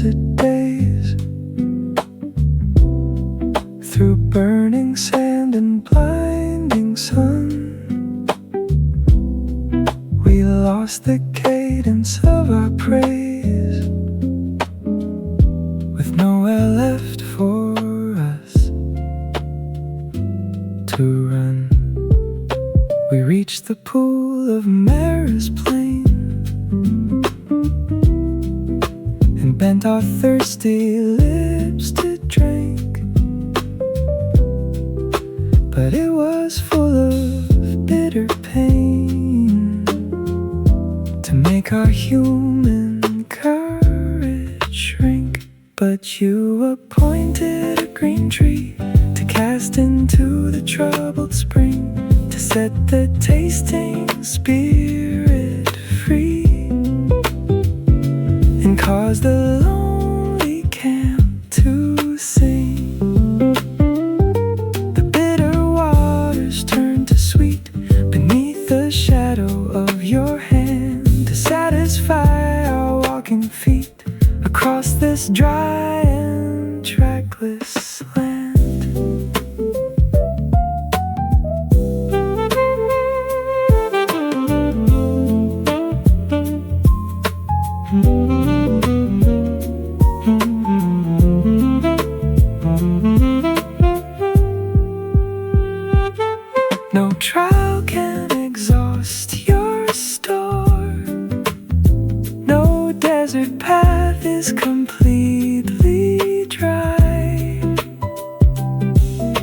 desert days, through burning sand and blinding sun. We lost the cadence of our praise, with nowhere left for us to run. We reached the pool of Maris Plain and bent our thirsty lips to drink, but it was full of bitter pain to make our human courage shrink. But you appointed a green tree to cast into the troubled spring, to set the tasting spirit free, and cause the lonely camp to sing. The bitter waters turn to sweet beneath the shadow of your hand, to satisfy our walking feet across this dry and trackless land. No trial can exhaust your store, no desert path is completely dry.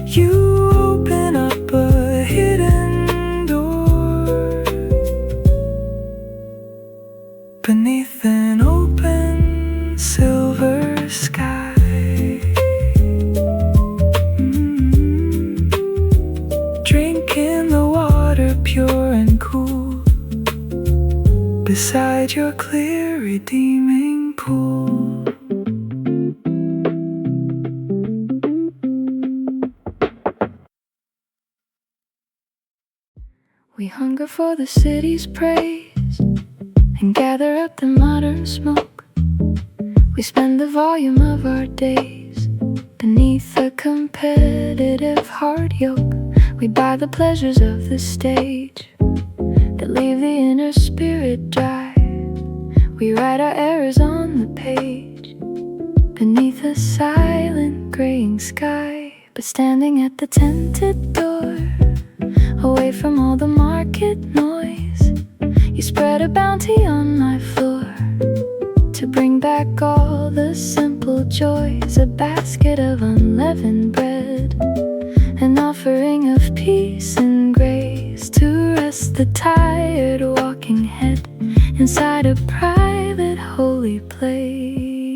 You open up a hidden door beneath an open silver sky. Drinking the water pure and cool beside your clear redeeming pool. We hunger for the city's praise and gather up the modern smoke. We spend the volume of our days beneath a competitive hard yoke. We buy the pleasures of the stage that leave the inner spirit dry. We write our errors on the page beneath a silent graying sky. But standing at the tented door, away from all the market noise, you spread a bounty on my floor to bring back all the simple joys. A basket of unleavened bread, an offering of peace and grace, to rest the tired walking head inside a private holy place.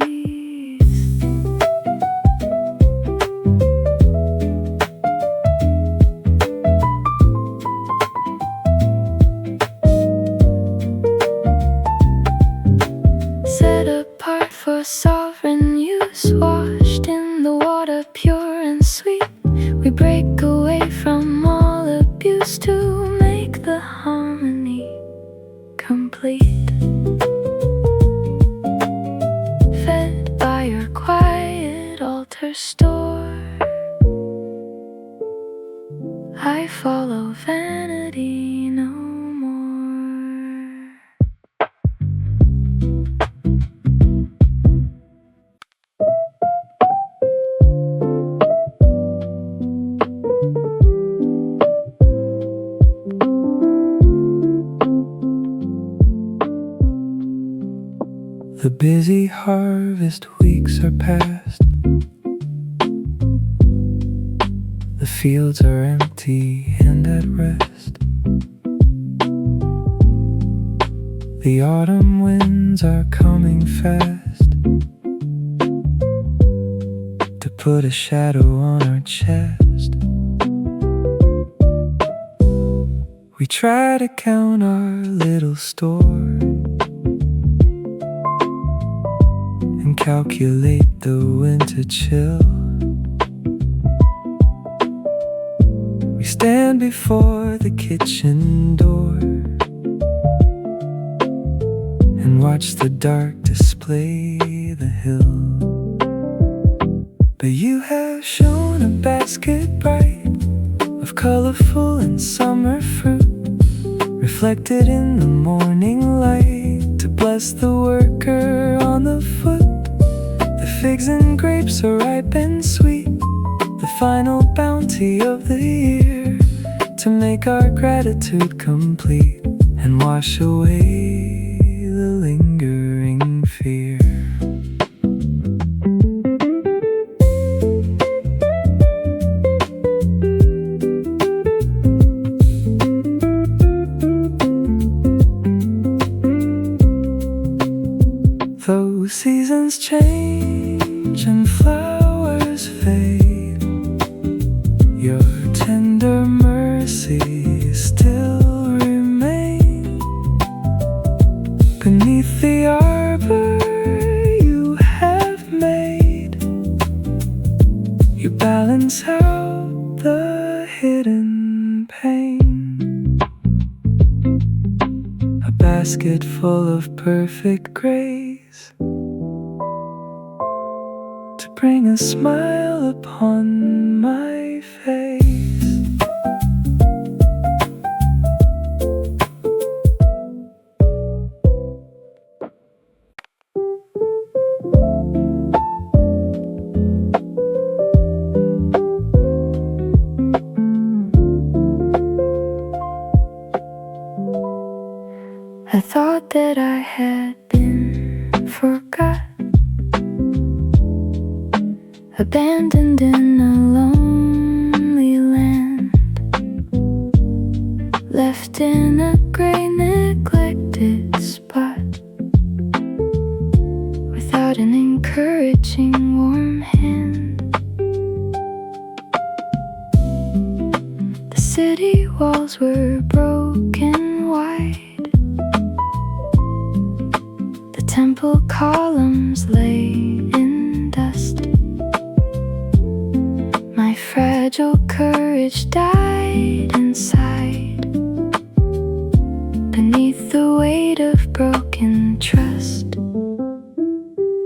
Set apart for sovereign use, washed in the water pure and sweet, we break away from all abuse to make the harmony complete. Fed by your quiet altar store, I follow vanity no more. The busy harvest weeks are past, the fields are empty and at rest. The autumn winds are coming fast to put a shadow on our chest. We try to count our little store and calculate the winter chill. We stand before the kitchen door and watch the dark display the hill. But you have shown a basket bright of colorful and summer fruit, reflected in the morning light, to bless the worker on the foot. The figs and grapes are ripe and sweet, the final bounty of the year, to make our gratitude complete and wash away the lingering fear. Though seasons change and flowers fade, your tender mercies still remain. Beneath the arbor you have made, you balance out the hidden pain. A basket full of perfect grace, to bring a smile upon my face. I thought that I had been forgot, abandoned in a lonely land, left in a gray neglected spot, without an encouraging warm hand. The city walls were broken wide, the temple columns lay in dust. My fragile courage died inside, beneath the weight of broken trust.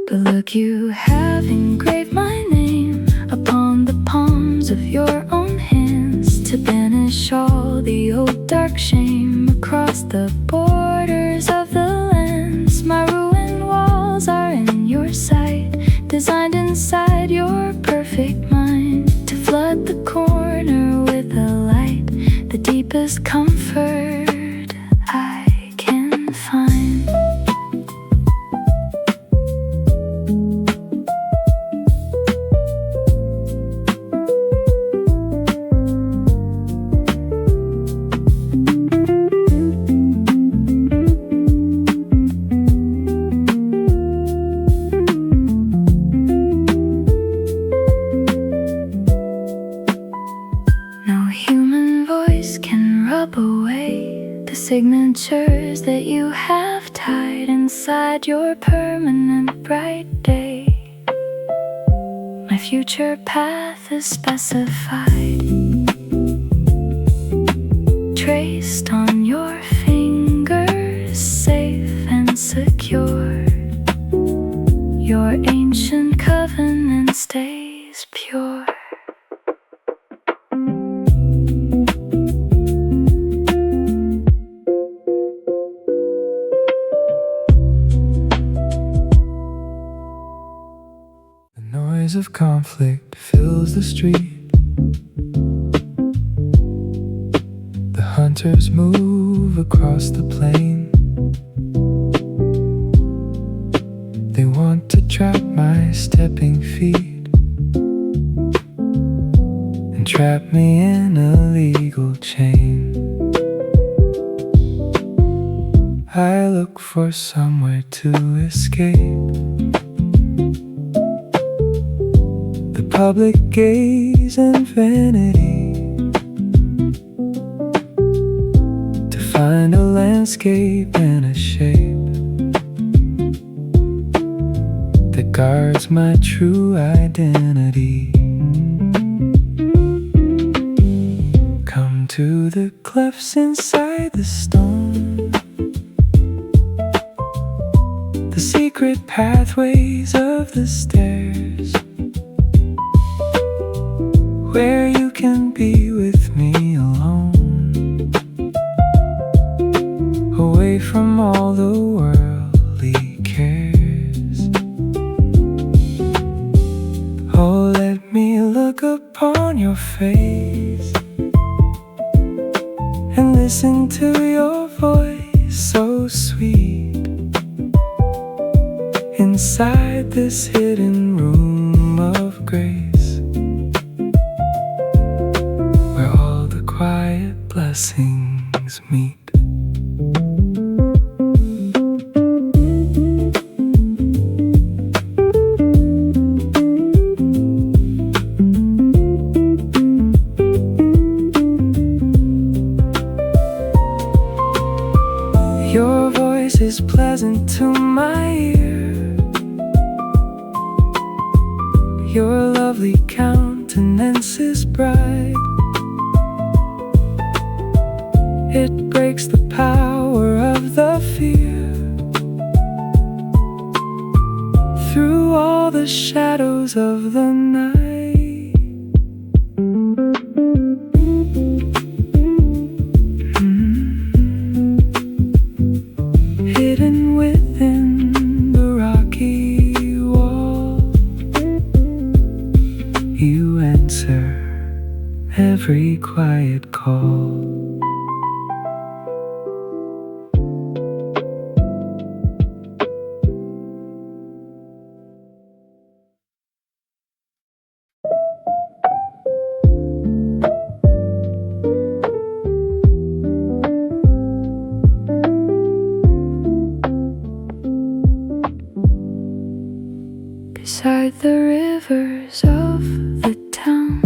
But look, you have engraved my name upon the palms of your own hands, to banish all the old dark shame across the borders of the lands. My ruined walls are in your sight, designed inside your perfect mind, to flood the corner with a light, the deepest comfort I can find. Away the signatures that you have tied inside your permanent bright day. My future path is specified, traced on your fingers, safe and secure. Your ancient covenant stays pure. The noise of conflict fills the street, the hunters move across the plain. They want to trap my stepping feet and trap me in a legal chain. I look for somewhere to escape the public gaze and vanity, to find a landscape and a shape that guards my true identity. Come to the clefts inside the stone, the secret pathways of the stairs, where you can be with me alone, away from all the worldly cares. Oh, let me look upon your face and listen to your voice so sweet, inside this hidden room of grace, where all the quiet blessings meet. Your voice is pleasant to my ear, your lovely countenance is bright. It breaks the power of the fear, through all the shadows of the night. Hidden within the rocky wall, you answer every quiet call. Beside the rivers of the town,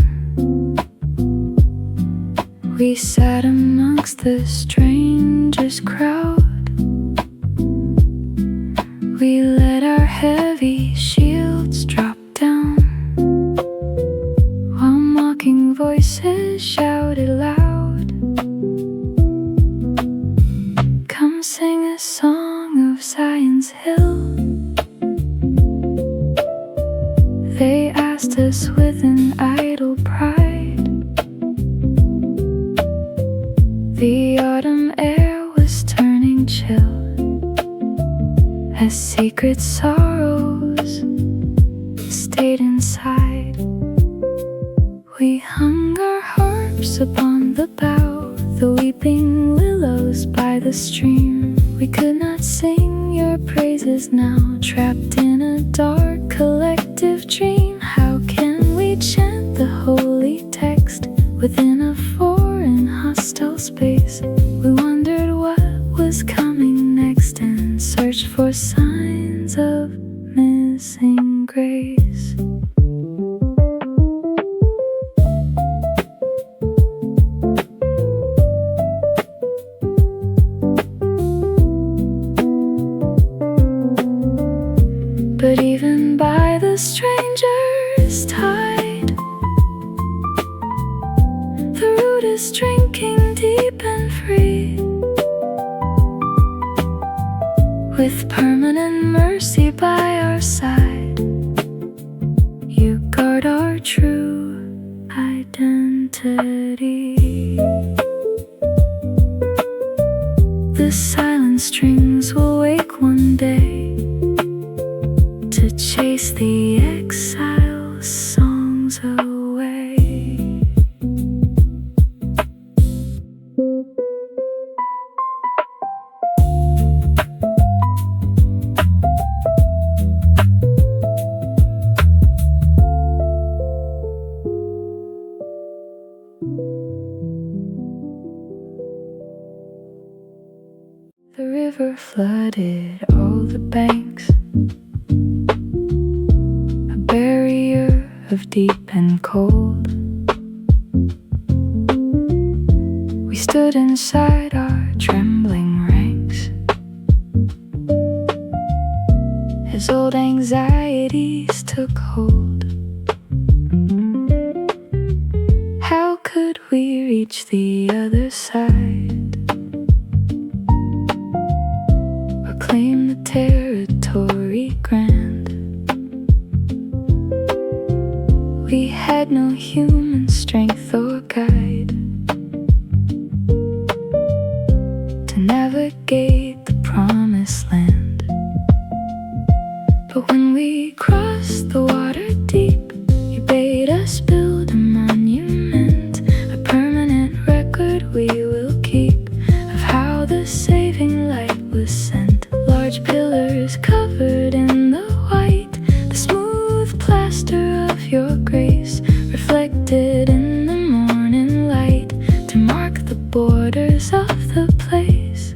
we sat amongst the strangest crowd. We let our heavy shields drop down, while mocking voices shouted loud, "Come sing a song of Zion's hill." They asked us with an idle pride. The autumn air was turning chill, as secret sorrows stayed inside. We hung our harps upon the bough, the weeping willows by the stream. We could not sing your praises now, trapped in a dark collective dream. How can we chant the holy text within a foreign hostile space? We wondered what was coming next and searched for signs of missing grace. But even by the stranger's tide, the root is drinking deep and free, with permanent mercy by our side. You guard our true identity. The silent strings will wake one day to chase the exile songs away. The river flooded all the banks, a barrier of deep and cold. We stood inside our trembling ranks, as old anxieties took hold. How could we reach the other side, or claim the territory We had no human strength or guide to navigate the promised land. But when we crossed the water deep, you bade us build a monument, a permanent record we will keep of how the saving light was sent. Large pillars covered in the white, the smooth plaster of your grace, reflected in the morning light to mark the borders of the place.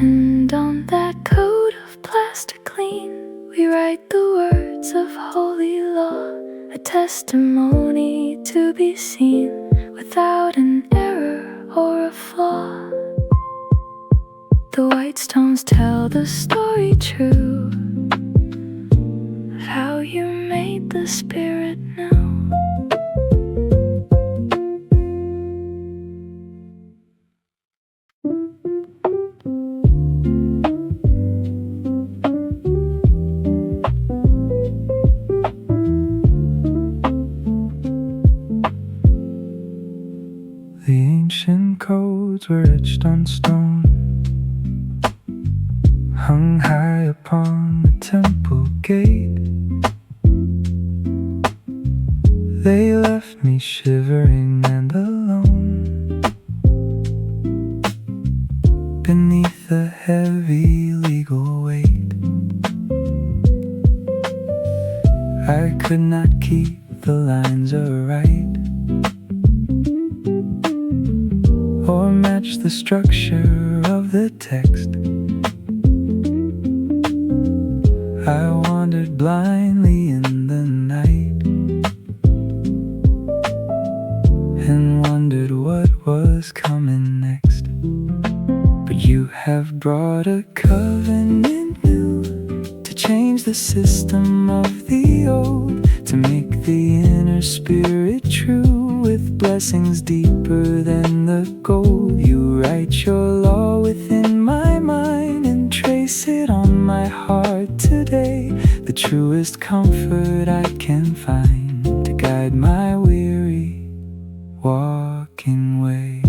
And on that coat of plaster clean, we write the words of holy law, a testimony to be seen without an error or a flaw. The white stones tell the story true of how you made the spirit know. The ancient codes were etched on stone, hung high upon the temple gate. They left me shivering and alone beneath the heavy legal weight. I could not keep the lines aright or match the structure of the text. I wandered blindly in the night and wondered what was coming next. But you have brought a covenant new to change the system of the old, to make the inner spirit true with blessings deeper than the gold. You write your law within my mind and trace it on my heart today, the truest comfort I can find to guide my weary walking way.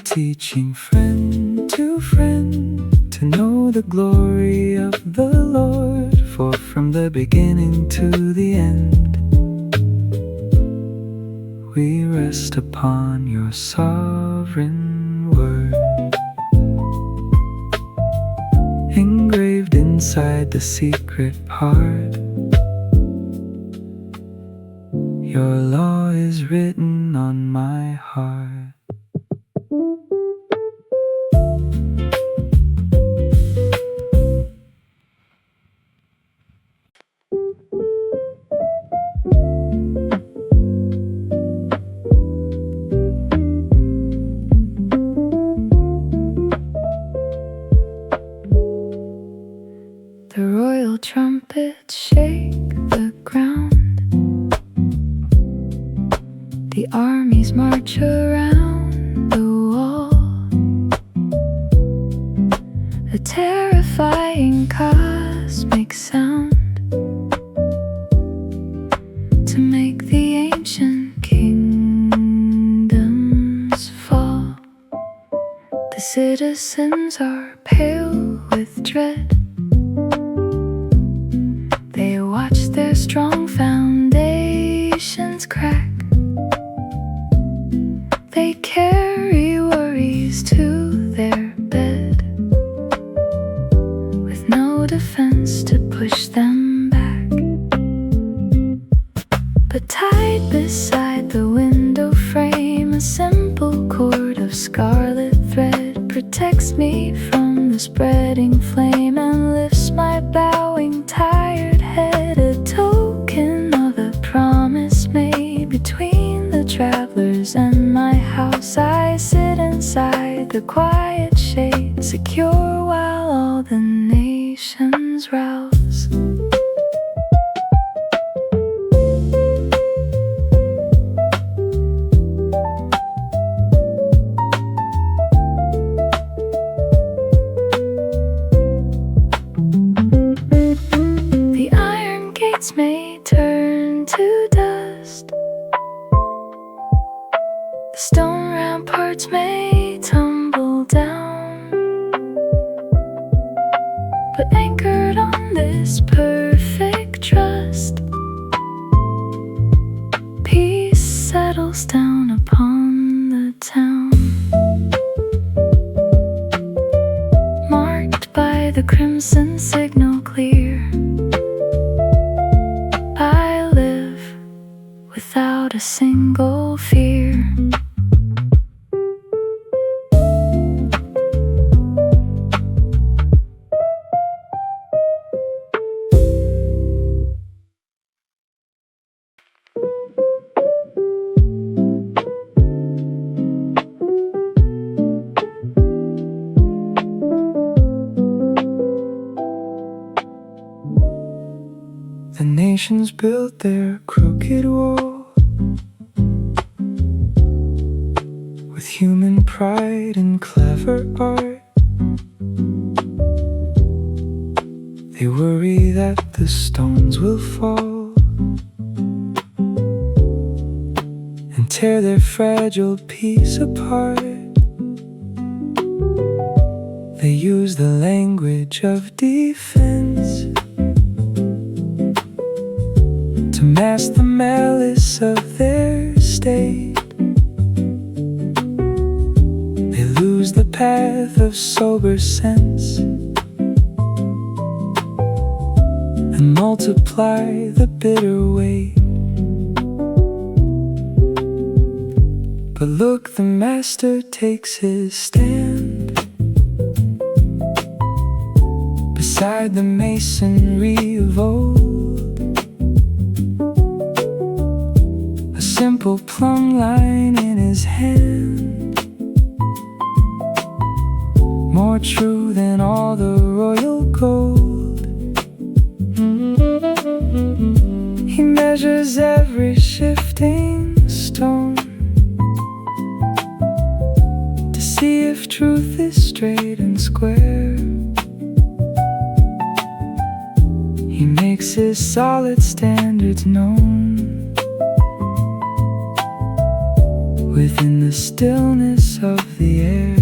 Teaching friend to know the glory of the Lord, for from the beginning to the end we rest upon your sovereign word, engraved inside the secret part. Your law is written on my heart. The royal trumpets shake the ground, the armies march around the wall, a terrifying cosmic sound to make the ancient kingdoms fall. The citizens are pale with dread, they watch their strong foundations crack. They carry worries to their bed, with no defense to push them back. But tied beside the window frame, a simple cord of scarlet thread protects protects me from the spreading flame and lifts my bowing, tired head, a token of a promise made between the travelers and my house. I sit inside the quiet shade, secure while all the nations rouse. The iron gates may turn to dust, the stone ramparts may tumble down, but anchored on this perfect trust, peace settles down upon the town. Marked by the crimson signal clear, I live without a single fear. The nations built their crooked wall with human pride and clever art. They worry that the stones will fall and tear their fragile peace apart. They use the language of defense to mask the malice of their state. They lose the path of sober sense and multiply the bitter weight. But look, the master takes his stand beside the masonry of old, a simple plumb line in his hand, more true than all the royal gold. He measures every shifting stone to see if truth is straight and square. He makes his solid standards known within the stillness of the air.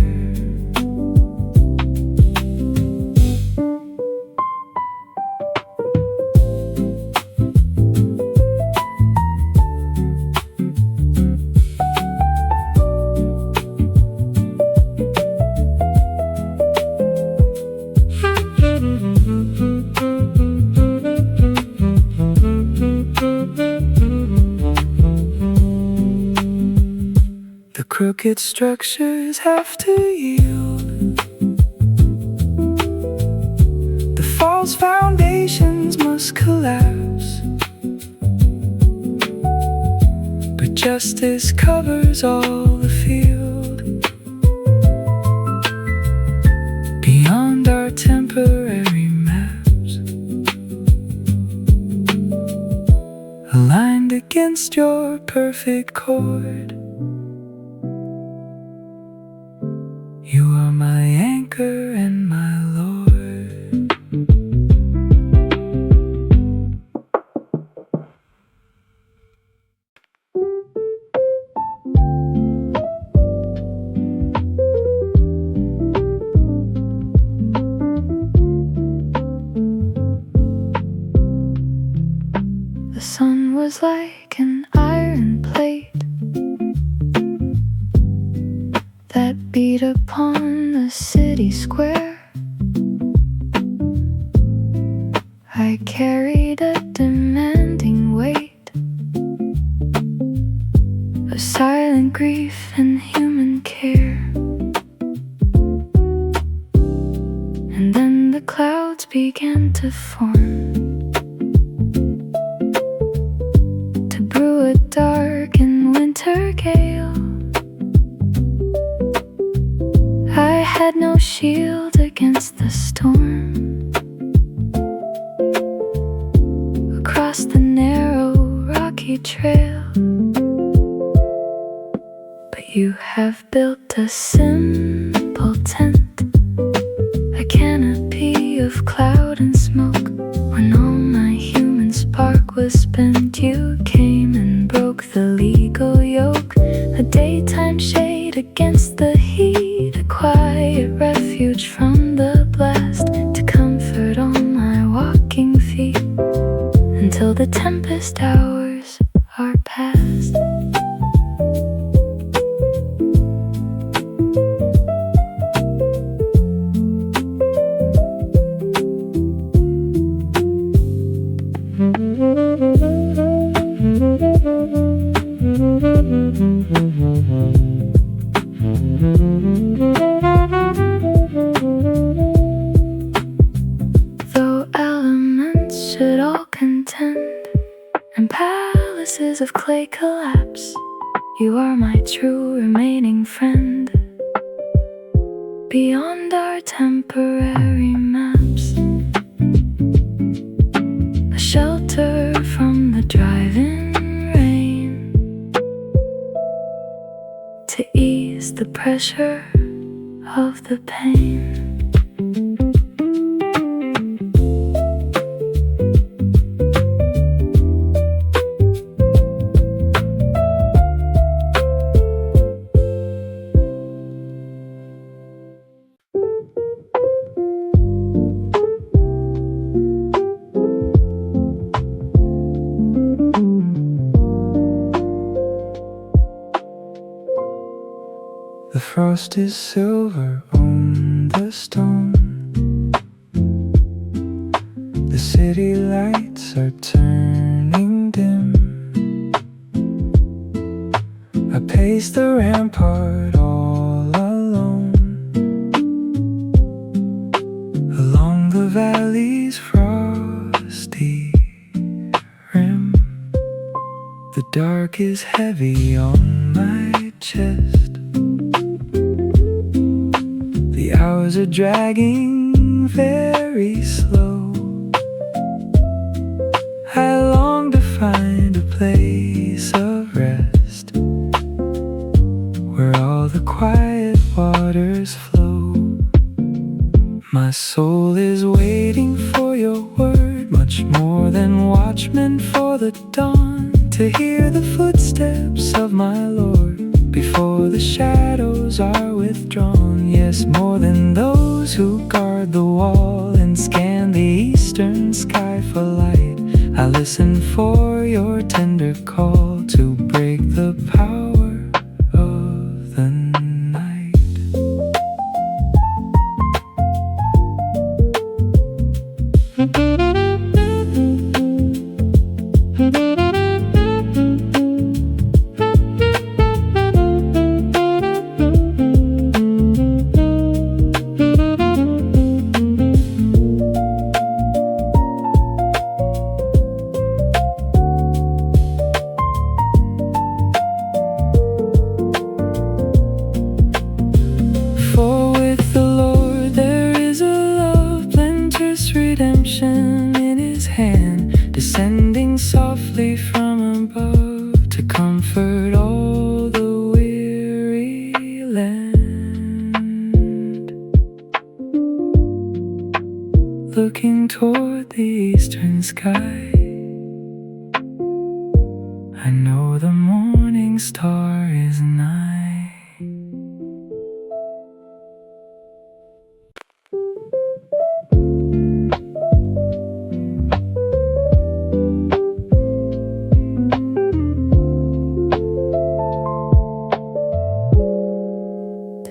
The crooked structures have to yield. The false foundations must collapse. But justice covers all the field beyond our temporary maps, aligned against your perfect chord. You are my anchor and my Lord. The sun was like an iron plate that beat upon the city square. I carried a demanding weight of silent grief and human care. to form, to brew a dark and winter gale. I had no shield against the storm. Across the narrow rocky trail, but you have built a simple tent, a canopy of cloud and smoke. When all my human spark was spent, you came and broke the legal yoke. A daytime shade against the heat, a quiet refuge from the blast, to comfort all my walking feet until the tempest hours are past. Though elements should all contend and palaces of clay collapse, you are my true remaining friend. Beyond our temporary maps, a shelter from the driving rain, to ease the pressure of the pain. The frost is silver on the stone. The city lights are turning dim. I pace the rampart all alone, along the valley's frosty rim. The dark is heavy on my chest. The hours are dragging very slow. I long to find a place of rest, where all the quiet waters flow. My soul is waiting for your word, much more than watchmen for the dawn, to hear the footsteps of my Lord before the shadows are withdrawn. Yes, more than those who guard the wall and scan the eastern sky for light. I listen for your tender call to break the power of the night. In his hand, descending softly from above, to comfort all the weary land. Looking toward the eastern sky, I know the morning star is nigh.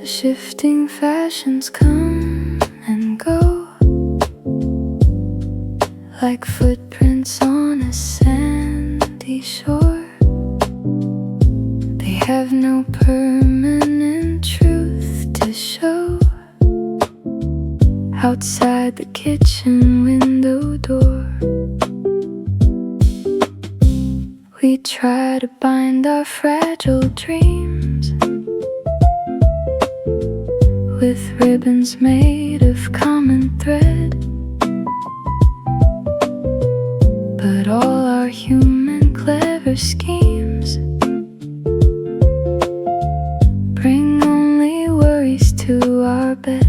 Shifting fashions come and go, like footprints on a sandy shore. They have no permanent truth to show. Outside outside the kitchen window door. We try to bind our fragile dreams with ribbons made of common thread. But all our human clever schemes bring only worries to our bed.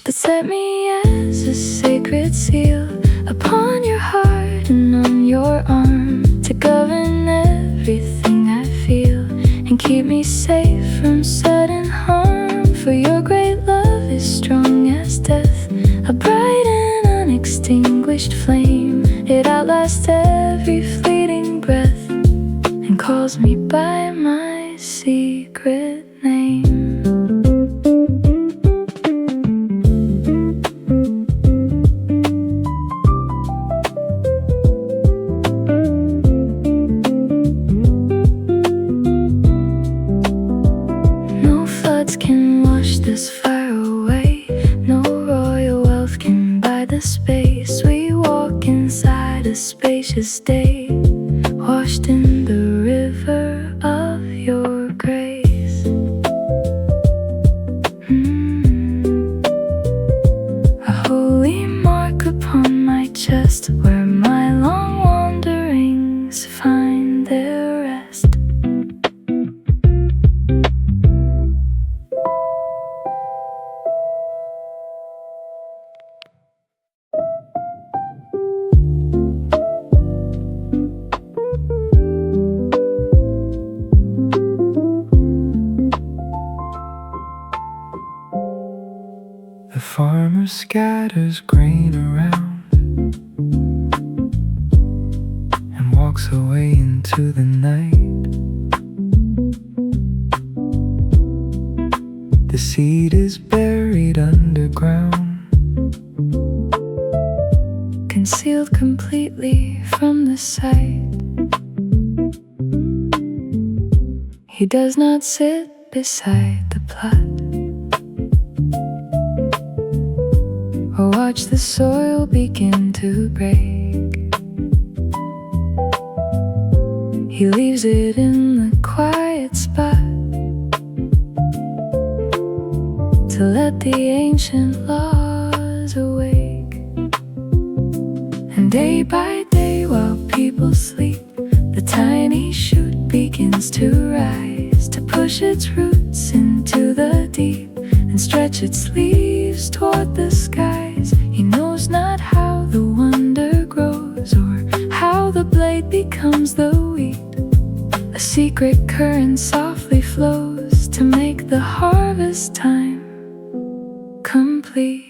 But set me as a sacred seal upon your heart and on your arm, to govern everything I feel and keep me safe from sudden harm. For your great love is strong as death, a bright and unextinguished flame. It outlasts every fleeting breath and calls me by my secret name. Can wash this fire away. No royal wealth can buy the space. We walk inside a spacious day, washed in the river of your grace. A holy mark upon my chest, where my long wanderings find their rest. The farmer scatters grain around and walks away into the night. The seed is buried underground, concealed completely from the sight. He does not sit beside the plot or watch the soil begin to break. He leaves it in the quiet spot to let the ancient laws awake. And day by day, while people sleep, the tiny shoot begins to rise, to push its roots into the deep and stretch its leaves toward the skies. He knows not how the wonder grows or how the blade becomes the wheat. A secret current softly flows to make the harvest time complete.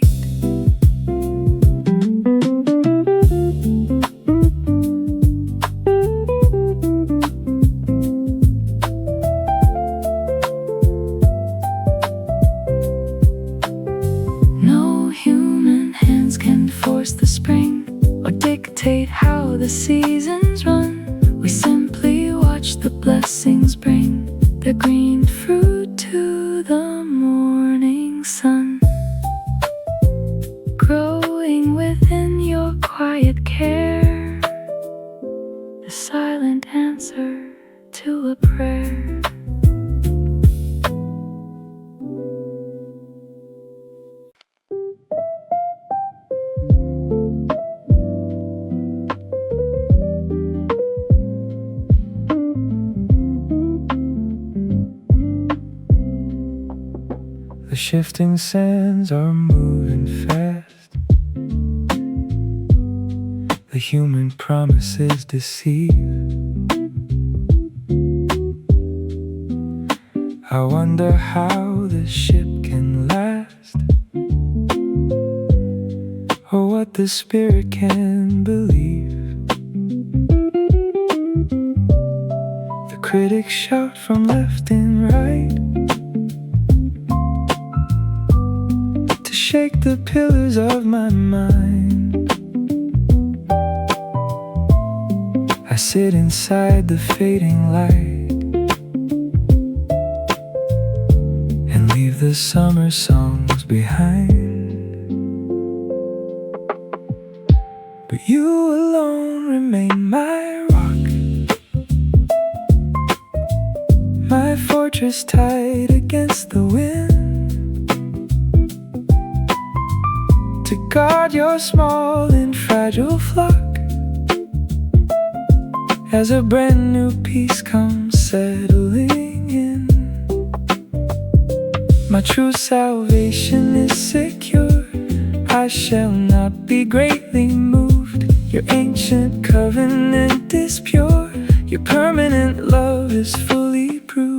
No human hands can force the spring or dictate how the seasons run. We simply watch the blessings bring the green fruit to the morning sun. Growing within your quiet care, the silent answer to a prayer. the shifting sands are moving fast. The human promises deceive. I wonder how this ship can last, or what the spirit can believe. The critics shout from left and right to shake the pillars of my mind. I sit inside the fading light and leave the summer songs behind. but you alone remain my rock, my fortress tied against the wind, to guard your small and fragile flock as a brand new peace comes settling in. My true salvation is secure, I shall not be greatly moved. Your ancient covenant is pure, your permanent love is fully proved.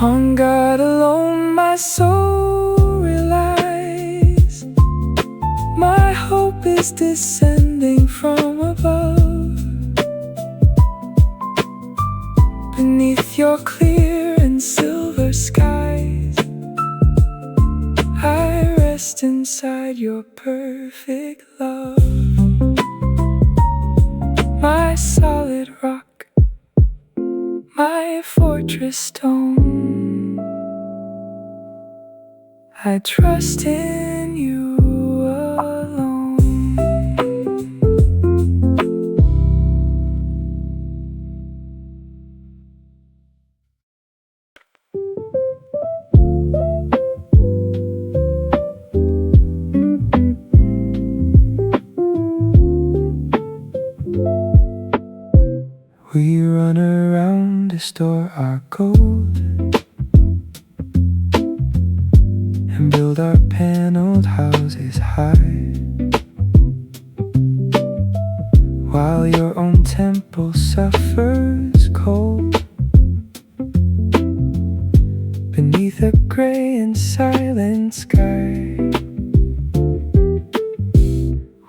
On God alone my soul relies, my hope is descending from above. Beneath your clear and silver skies, I rest inside your perfect love. My solid rock, my fortress stone, I trust in you alone. We run around to store our gold and build our paneled houses high, while your own temple suffers cold beneath a gray and silent sky.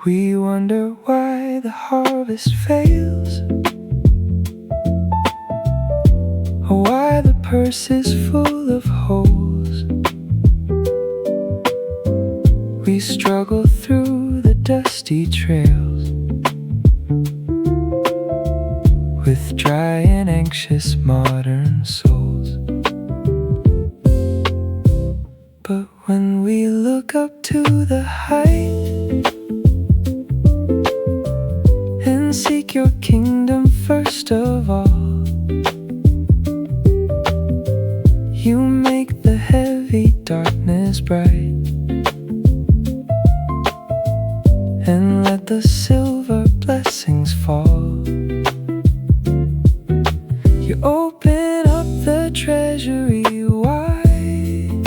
We wonder why the harvest fails, or why the purse is full of holes. We struggle through the dusty trails with dry and anxious modern souls. But when we look up to the height and seek your kingdom first of all, you make the heavy darkness bright, and let the silver blessings fall. You open up the treasury wide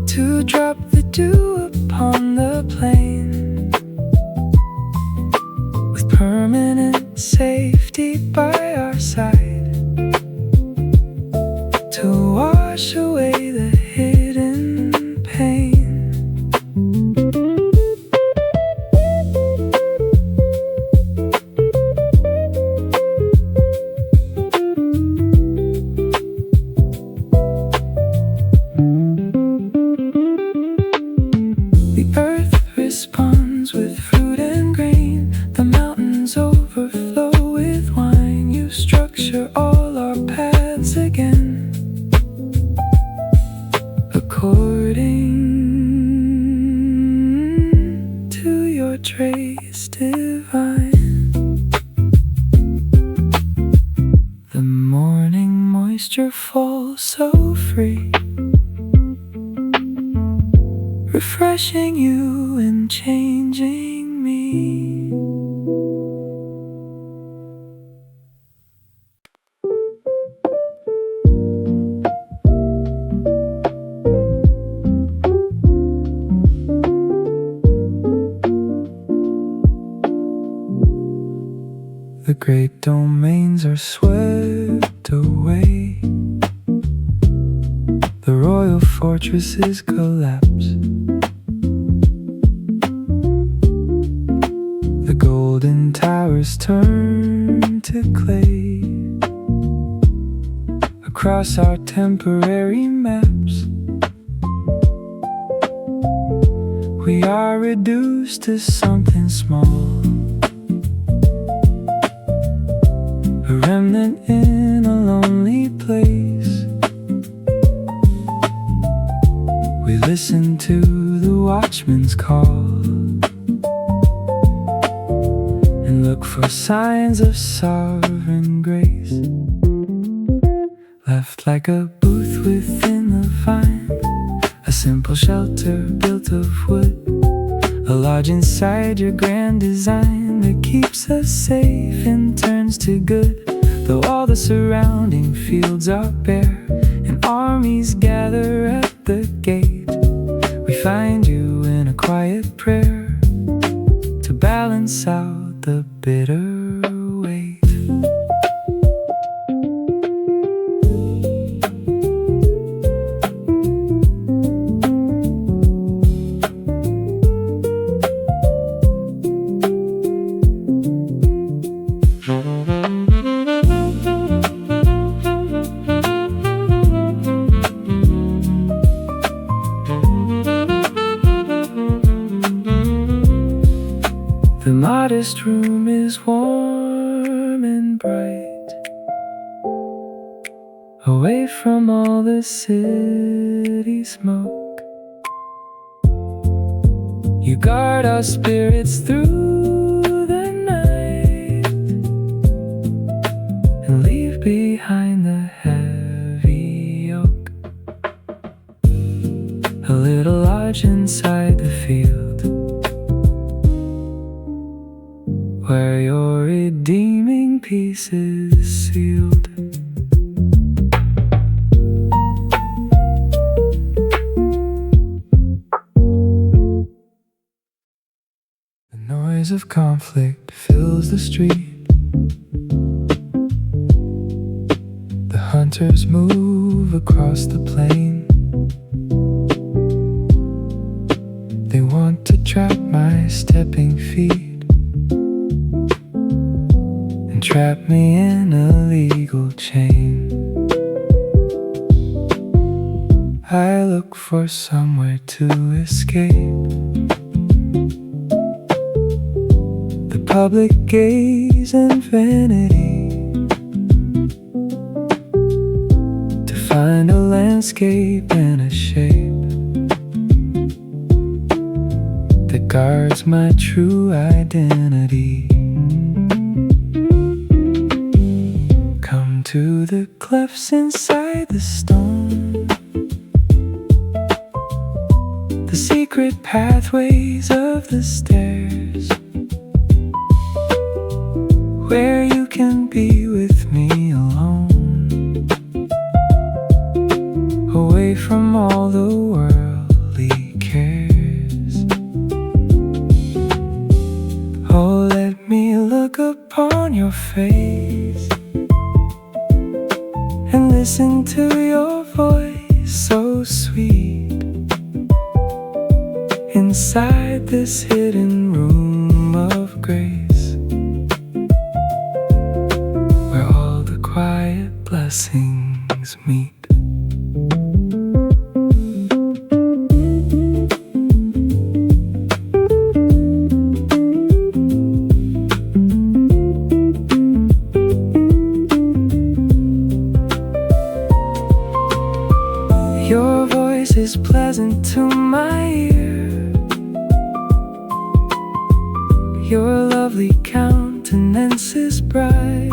to drop the dew upon the plain, with permanent safety by our side, to wash away the hidden pain. The earth responds with fruit and grain, the mountains overflow with wine. You structure all our paths again, according to your trace divine. The morning moisture falls so free, refreshing you and changing me. The great domains are swept away, the royal fortresses collapse, the golden towers turn to clay, across our temporary maps. We are reduced to something small, a remnant in a lonely place. We listen to the watchman's call and look for signs of sovereign grace, left like a booth within the vine, a simple shelter built of wood, a lodge inside your grand design that keeps us safe and turns to good. Though all the surrounding fields are bare and armies gather at the gate, we find you in a quiet prayer to balance out the bitter weight. The modest room is warm and bright, away from all the city smoke. You guard our spirits through the night and leave behind the heavy yoke, a little lodge inside the field where your redeeming peace is sealed. The noise of conflict fills the street. The hunters move across the plain. They want to trap my stepping feet, trap me in a legal chain. I look for somewhere to escape the public gaze and vanity, to find a landscape and a shape that guards my true identity. To the clefts inside the stone, the secret pathways of the stairs, where you can be with me alone, away from all the worldly cares. Oh, let me look upon your face and listen to your voice so sweet, inside this hidden room of grace, where all the quiet blessings meet. Your voice is pleasant to my ear. Your lovely countenance is bright.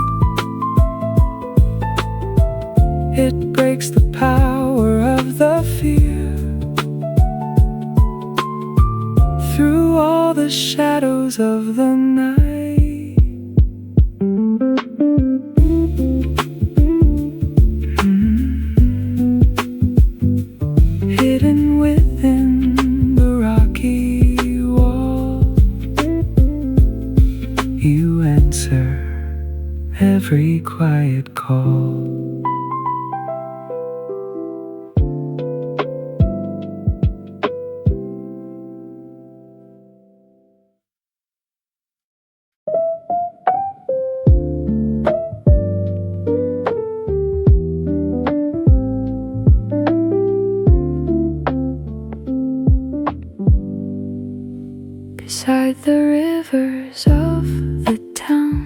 It breaks the power of the fear. Through all the shadows of the night, hidden within the rocky wall, you answer every quiet call. beside the rivers of the town.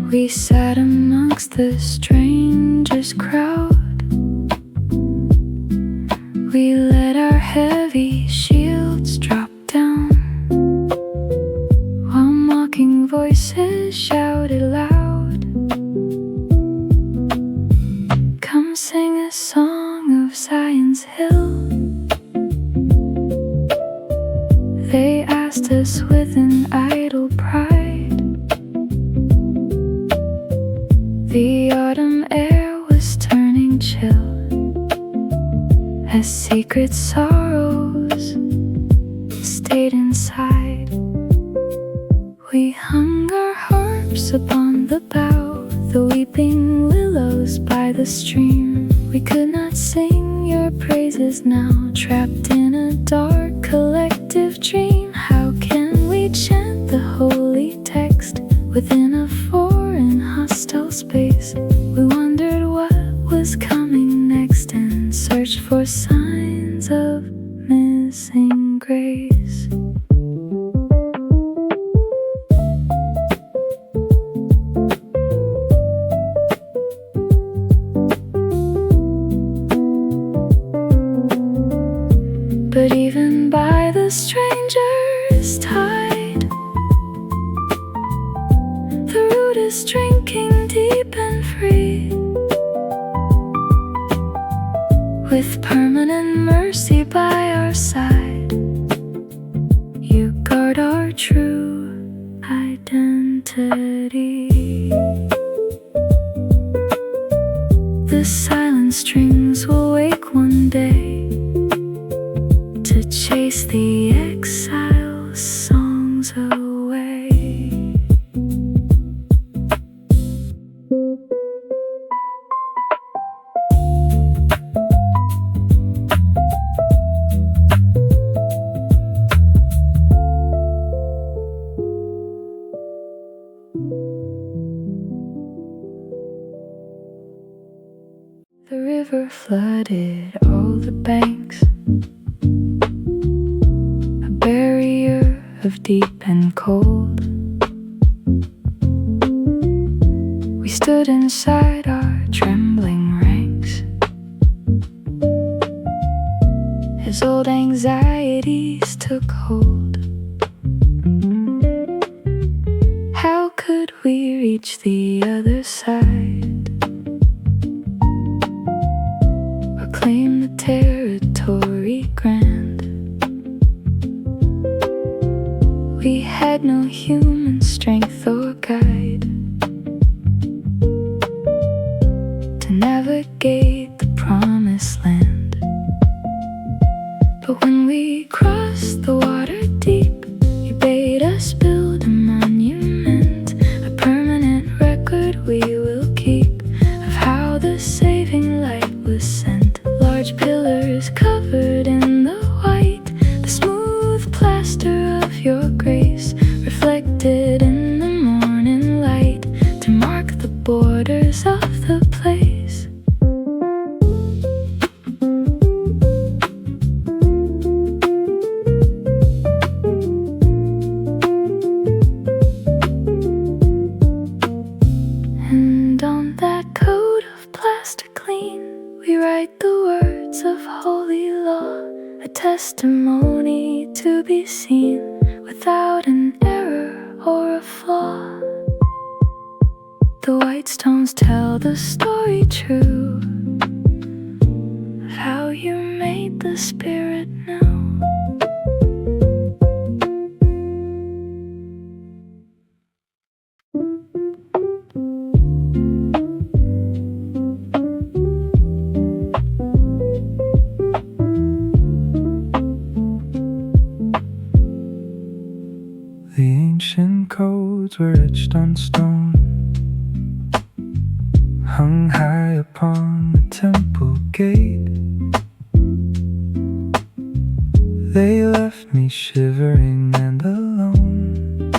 We sat amongst the strangers' crowd. We let our heavy shields drop down, while mocking voices shouted loud, "Come sing a song of Zion's hill." They asked us with an idle pride. The autumn air was turning chill, as secret sorrows stayed inside. We hung our harps upon the bough, the weeping willows by the stream. We could not sing your praises now, trapped in a dark collective dream. How can we chant the holy text within a foreign hostile space? We wondered what was coming next and searched for signs of missing grace. But even by the stranger's tide, the root is drinking deep and free. With permanent mercy by our side, you guard our true identity. The silent strings will wake one day to chase the exile's songs away. The river flooded all the banks, a barrier of deep and cold. We stood inside our trembling ranks, as old anxieties took hold. How could we reach the other side, claim the territory grand? We had no human strength or guide to navigate the promised land. But when we crossed the water deep, you bade us build a monument, a permanent record we will keep of how the saving light was sent. Large pillars covered in the white, the smooth plaster of your grace, reflected in the morning light to mark the borders of the place. And on that coat of plastic clean, we write the words of holy law, a testimony to be seen without an error or a flaw. The white stones tell the story true of how you made the spirit know. The ancient codes were etched on stone, hung high upon the temple gate. They left me shivering and alone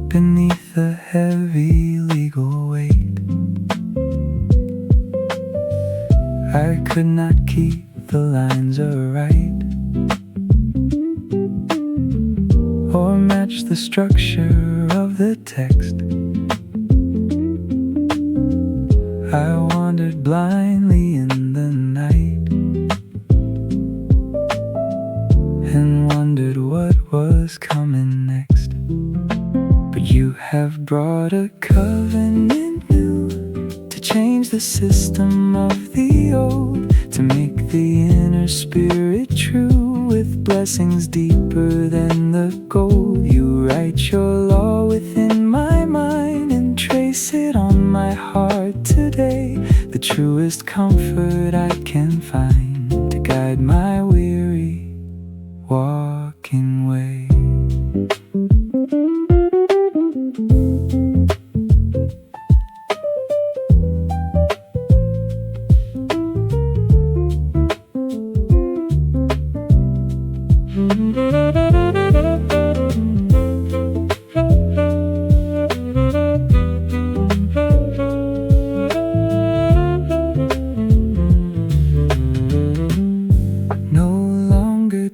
beneath the heavy legal weight. I could not keep the lines aright. or match the structure of the text. I wandered blindly in the night and wondered what was coming next. But you have brought a covenant new to change the system of the old, to make the inner spirit true with blessings deeper than the gold. You write your law within my mind and trace it on my heart today, the truest comfort I can find to guide my weary walking way.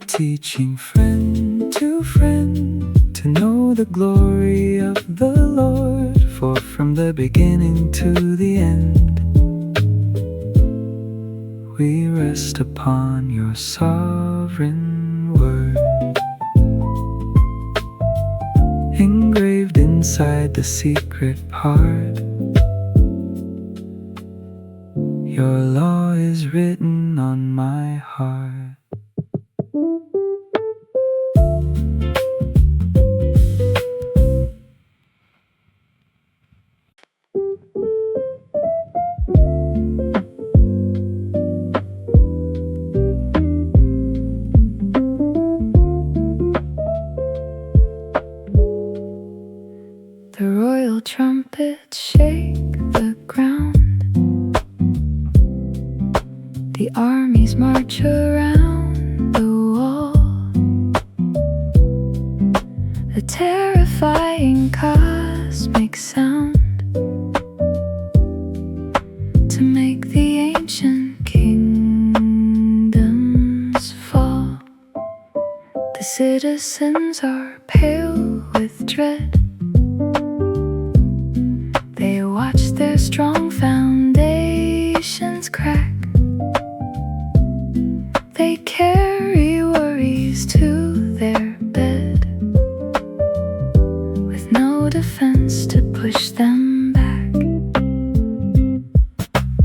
Teaching friend to know the glory of the Lord, for from the beginning to the end we rest upon your sovereign word, engraved inside the secret part. Your law is written on my heart. The royal trumpets shake the ground, the armies march around the wall, a terrifying cosmic sound to make the ancient kingdoms fall. The citizens are pale with dread, they watch their strong foundations crack. They carry worries to their bed, with no defense to push them back.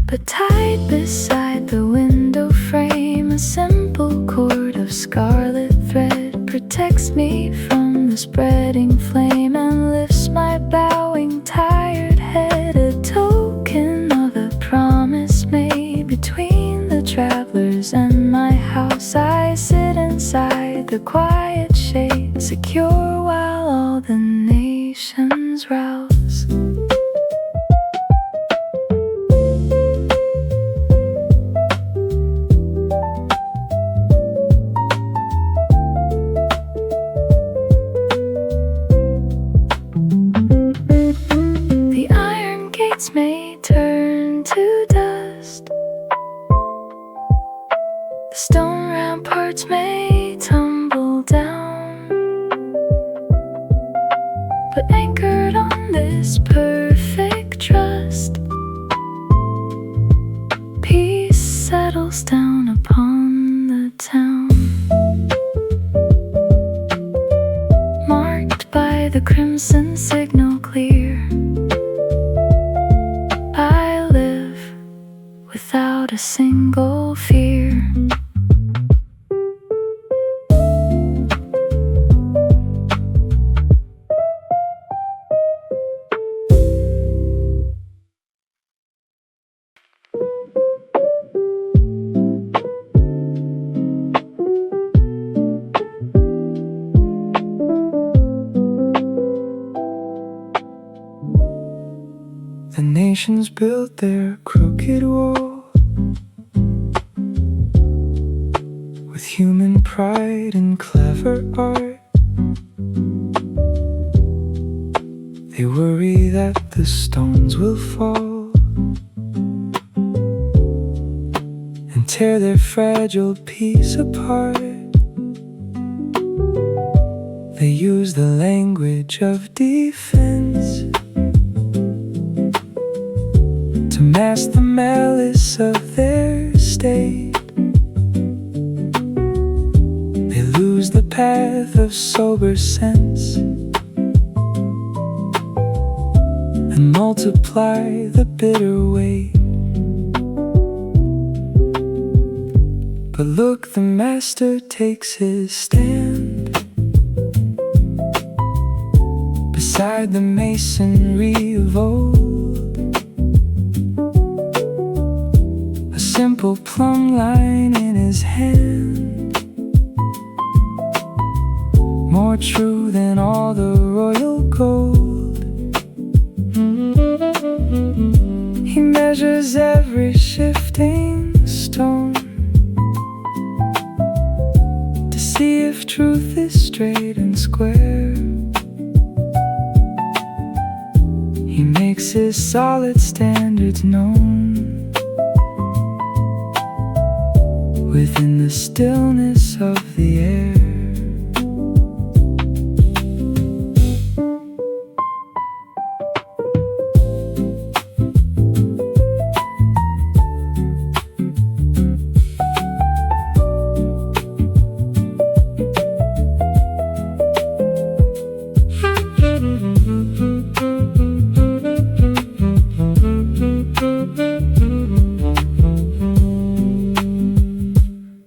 But tied beside the window frame, a simple cord of scarlet thread protects me from the spreading flame and lifts my bowing tired head, a token of a promise made between the travelers and my house. I sit inside the quiet shade, secure while all the nations rouse. May turn to dust, the stone ramparts may tumble down, but anchored on this perfect trust, peace settles down upon the town, marked by the crimson signal clear. I live without a single fear. The nations built their crooked wall with human pride and clever art. They worry that the stones will fall and tear their fragile peace apart. They use the language of defense to mask the malice of their state. They lose the path of sober sense and multiply the bitter weight. But look, the master takes his stand beside the masonry of old, a simple plumb line in his hand, more true than all the royal gold. He measures every shifting stone to see if truth is straight and square. He makes his solid standards known within the stillness of the air.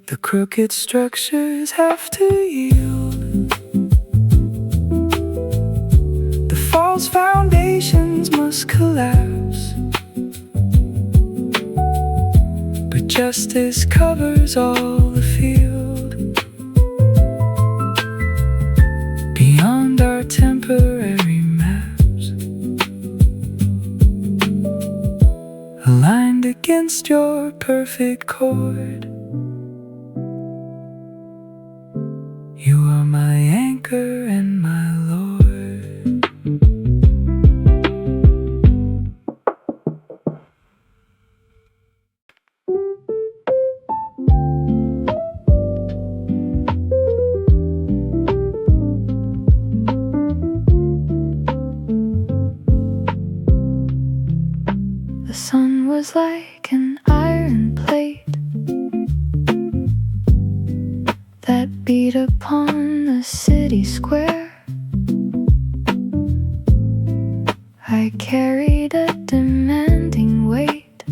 The crooked structures have to yield. The false foundations must collapse. But justice covers all the field beyond our temporary maps, aligned against your perfect chord. You are my anchor and my Lord. The sun was like an iron plate that beat upon the city square. I carried a demanding weight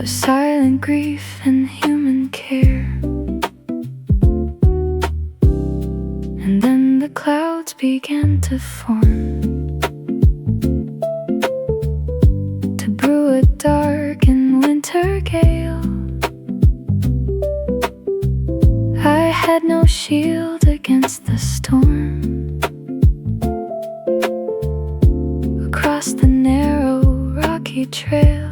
of silent grief and human care. And then the clouds began to form to brew a dark and winter gale. I had no shield against the storm. Across the narrow, rocky trail,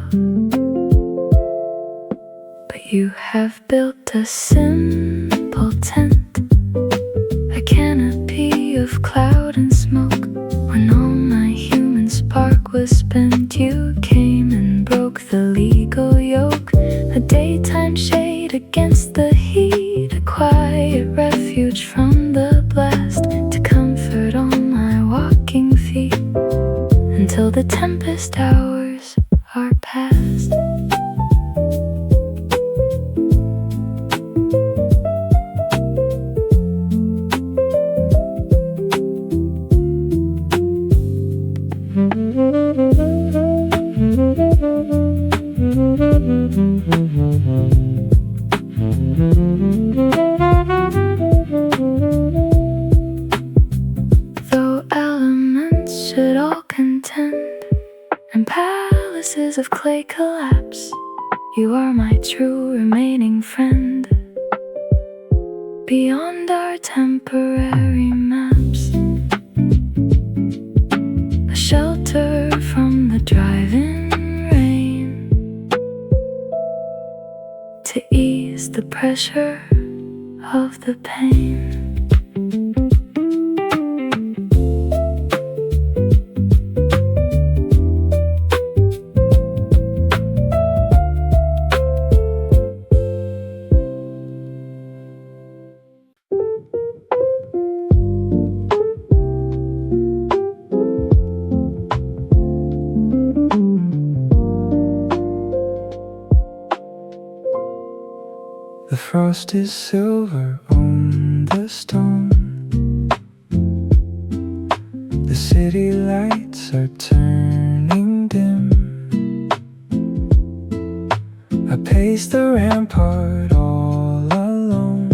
but you have built a simple tent, a canopy of cloud and smoke. When all my human spark was spent, you came and broke the legal yoke. A daytime shade against the heat, a quiet refuge from the blast, to comfort all my walking feet until the tempest hours are past. Though elements should all contend and palaces of clay collapse, you are my true remaining friend beyond our temporary maps, a shelter from the driving rain to ease the pressure of the pain. frost is silver on the stone. The city lights are turning dim. I pace the rampart all alone,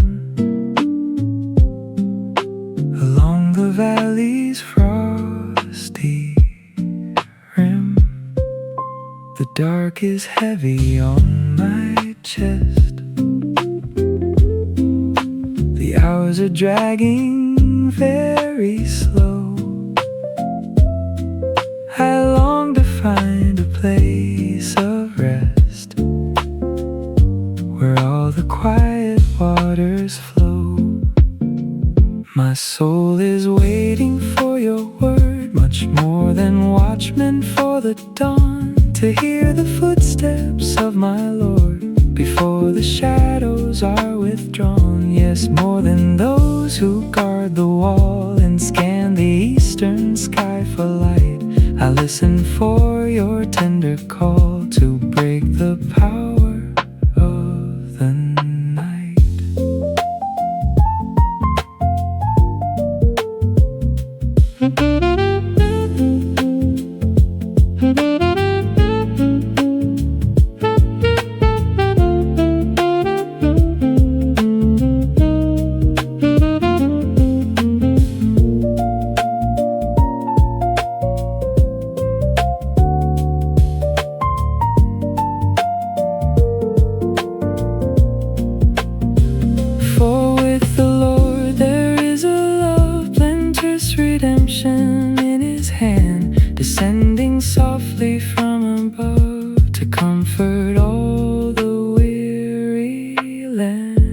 along the valley's frosty rim. The dark is heavy on my chest. The hours are dragging very slow. I long to find a place of rest, where all the quiet waters flow. My soul is waiting for your word, much more than watchmen for the dawn, to hear the footsteps of my Lord before the shadows are withdrawn. Yes, more than those who guard the wall and scan the eastern sky for light. I listen for your tender call to break the power of the night. For with the Lord there is a love, plenteous redemption in His hand, descending softly from above to comfort all the weary land.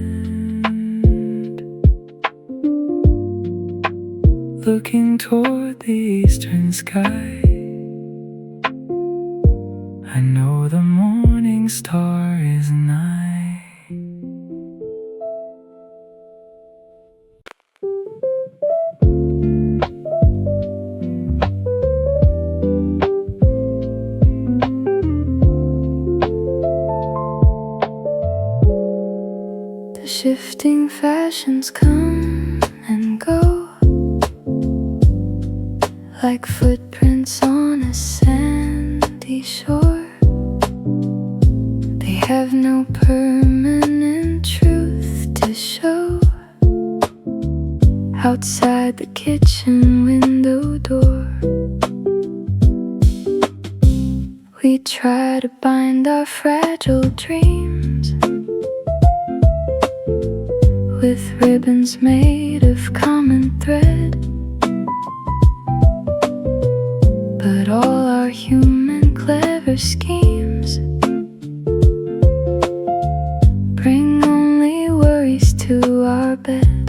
Looking toward the eastern sky, I know the morning star is nigh. The shifting fashions come and go, like footprints on a sandy shore. They have no permanent truth to show. Outside the kitchen window door, we try to bind our fragile dreams with ribbons made of common thread. But all our human clever schemes bring only worries to our bed.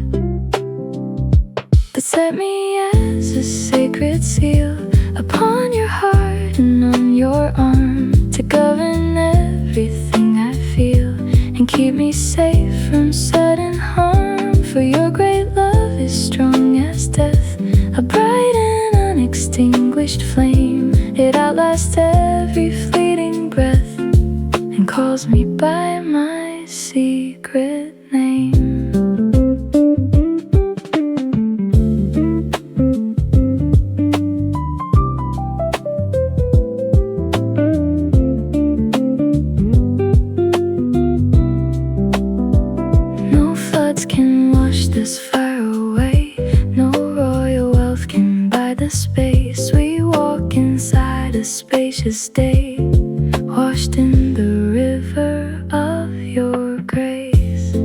But set me as a sacred seal upon your heart and on your arm, to govern everything I feel and keep me safe from sudden harm. For your great love is strong as death, a bright and unextinguished flame. It outlasts every fleeting breath and calls me by my secret name. Can wash this fire away. No royal wealth can buy the space. We walk inside a spacious day, washed in the river of your grace.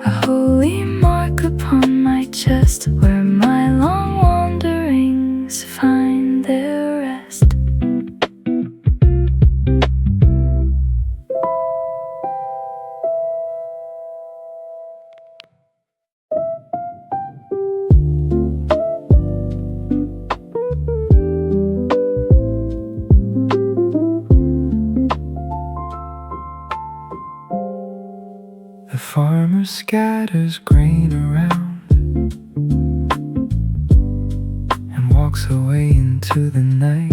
A holy mark upon my chest, where my long wanderings find their rest. The farmer scatters grain around and walks away into the night.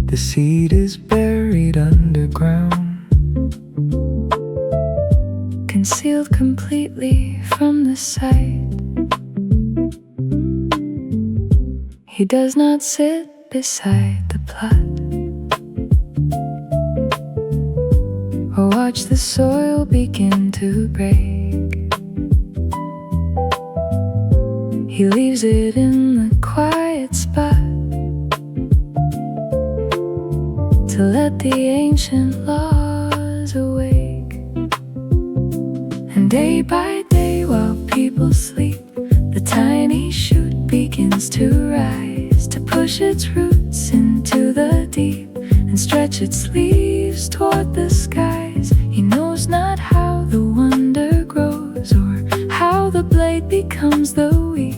The seed is buried underground, concealed completely from the sight. He does not sit beside the plot, or watch the soil begin to break. He leaves it in the quiet spot to let the ancient laws awake. And day by day, while people sleep, the tiny shoot begins to rise, to push its roots into the deep and stretch its leaves toward the skies. He knows not how the wonder grows, or how the blade becomes the wheat.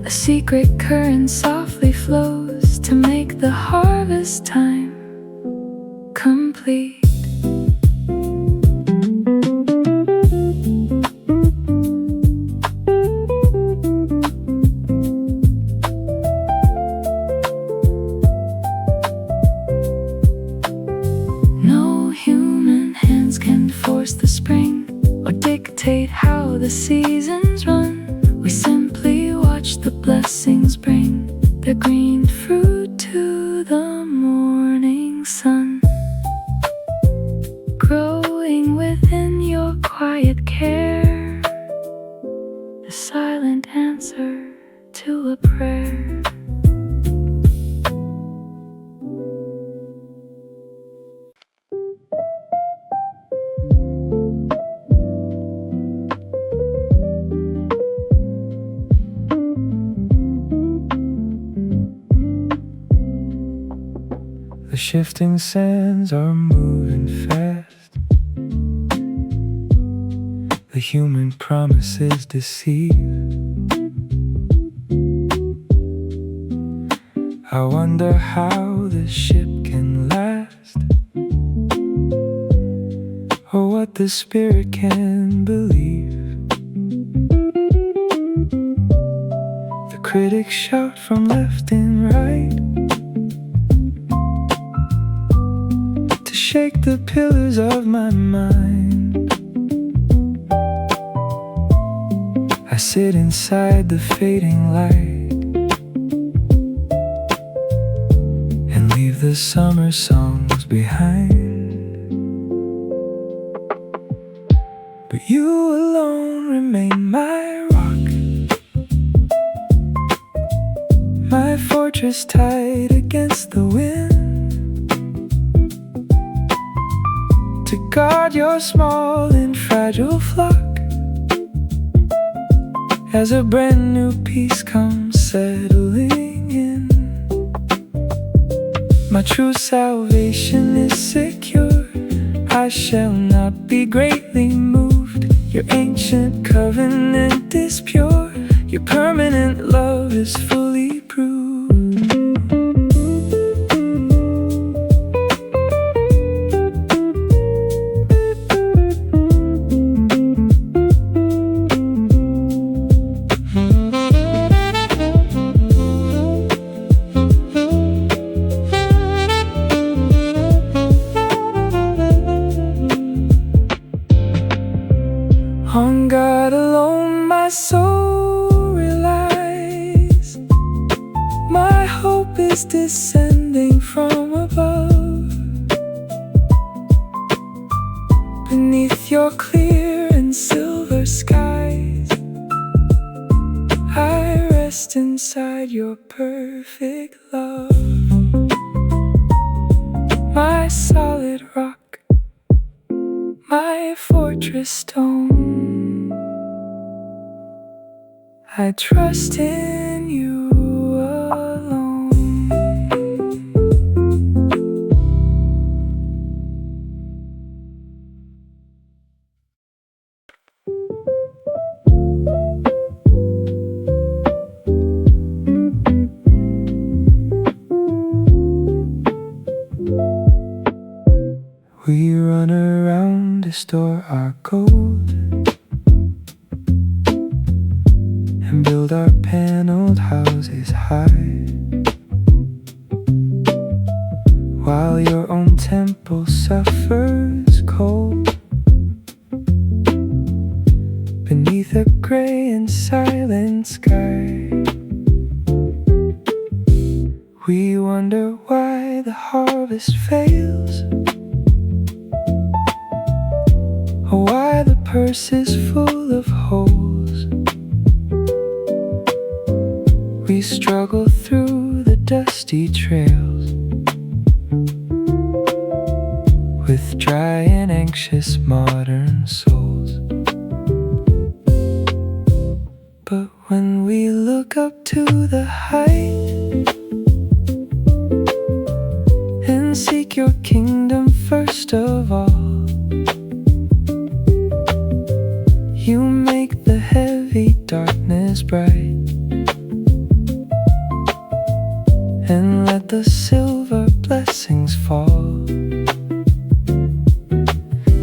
A secret current softly flows to make the harvest time complete. No human hands can force the spring or dictate how the seasons run. We simply watch the blessings bring their green fruit to the morning sun. Growing within your quiet care, the silent answer to a prayer. the shifting sands are moving fast. The human promises deceive. I wonder how this ship can last, or what the spirit can believe. The critics shout from left and right to shake the pillars of my mind. I sit inside the fading light and leave the summer songs behind. But you alone remain my rock, my fortress tied against the wind, to guard your small and fragile flock as a brand new peace comes settling in. My true salvation is secure, I shall not be greatly moved. Your ancient covenant is pure, your permanent love is fully proved. On God alone my soul relies, my hope is descending from above. Beneath your clear and silver skies, I rest inside your perfect love. My solid rock, my fortress stone, I trust in you alone. We run around to store our gold and build our paneled houses high. suffers cold beneath a gray and silent sky. We wonder why the harvest fails, or why the purse is full of holes. We struggle through the dusty trails with dry and anxious modern souls. But when we look up to the height and seek your kingdom first of all, you make the heavy darkness bright and let the silver blessings fall.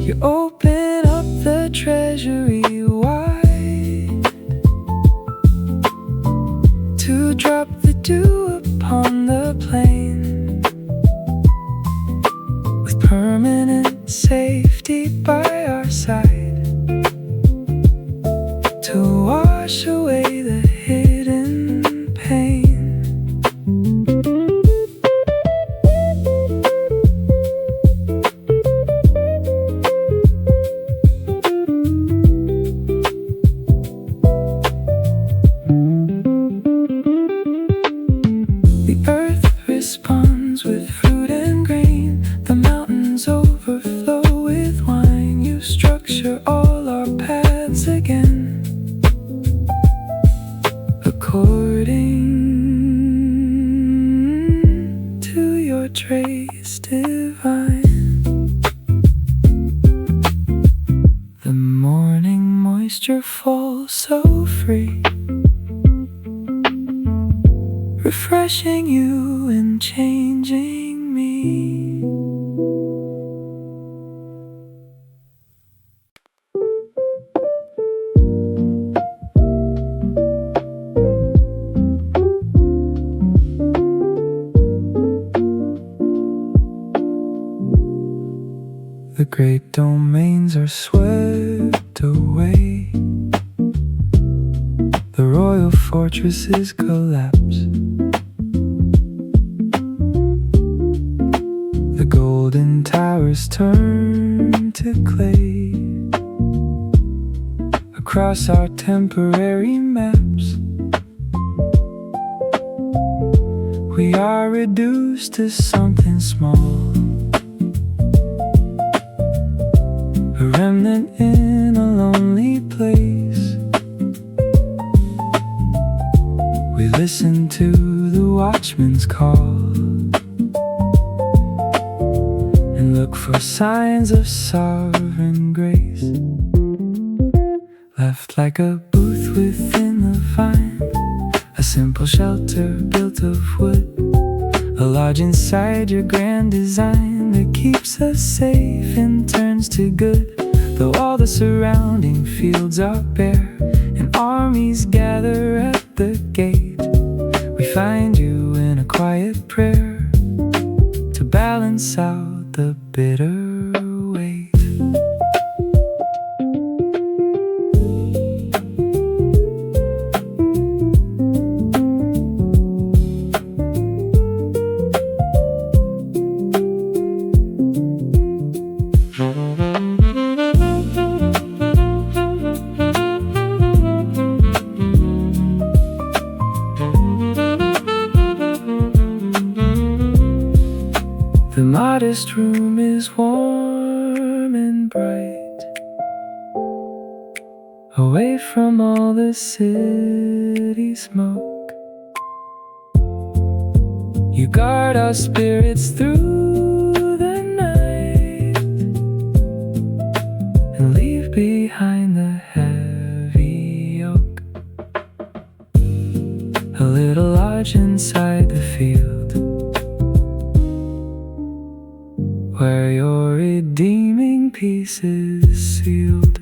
You open up the treasury wide to drop the dew upon the plain, with permanent safety by our side to wash away the hidden pain. The earth responds with fruit and grain, the mountains overflow with wine. You structure all our paths again, according to your trace divine. The morning moisture falls so free, refreshing you and changing me. The great domains are swept away, the royal fortresses collapse, the golden towers turn to clay. Across our temporary maps, we are reduced to something small, a remnant in a lonely place. We listen to the watchman's call and look for signs of sovereign grace, left like a booth within the vine, a simple shelter built of wood, a lodge inside your grand design that keeps us safe and turns to good. Though all the surrounding fields are bare and armies gather at the gate, we find you in a quiet prayer to balance out the bitter weight. The modest room is warm and bright, away from all the city smoke. You guard our spirits through the night and leave behind the heavy yoke, a little lodge inside the field where your redeeming peace is sealed.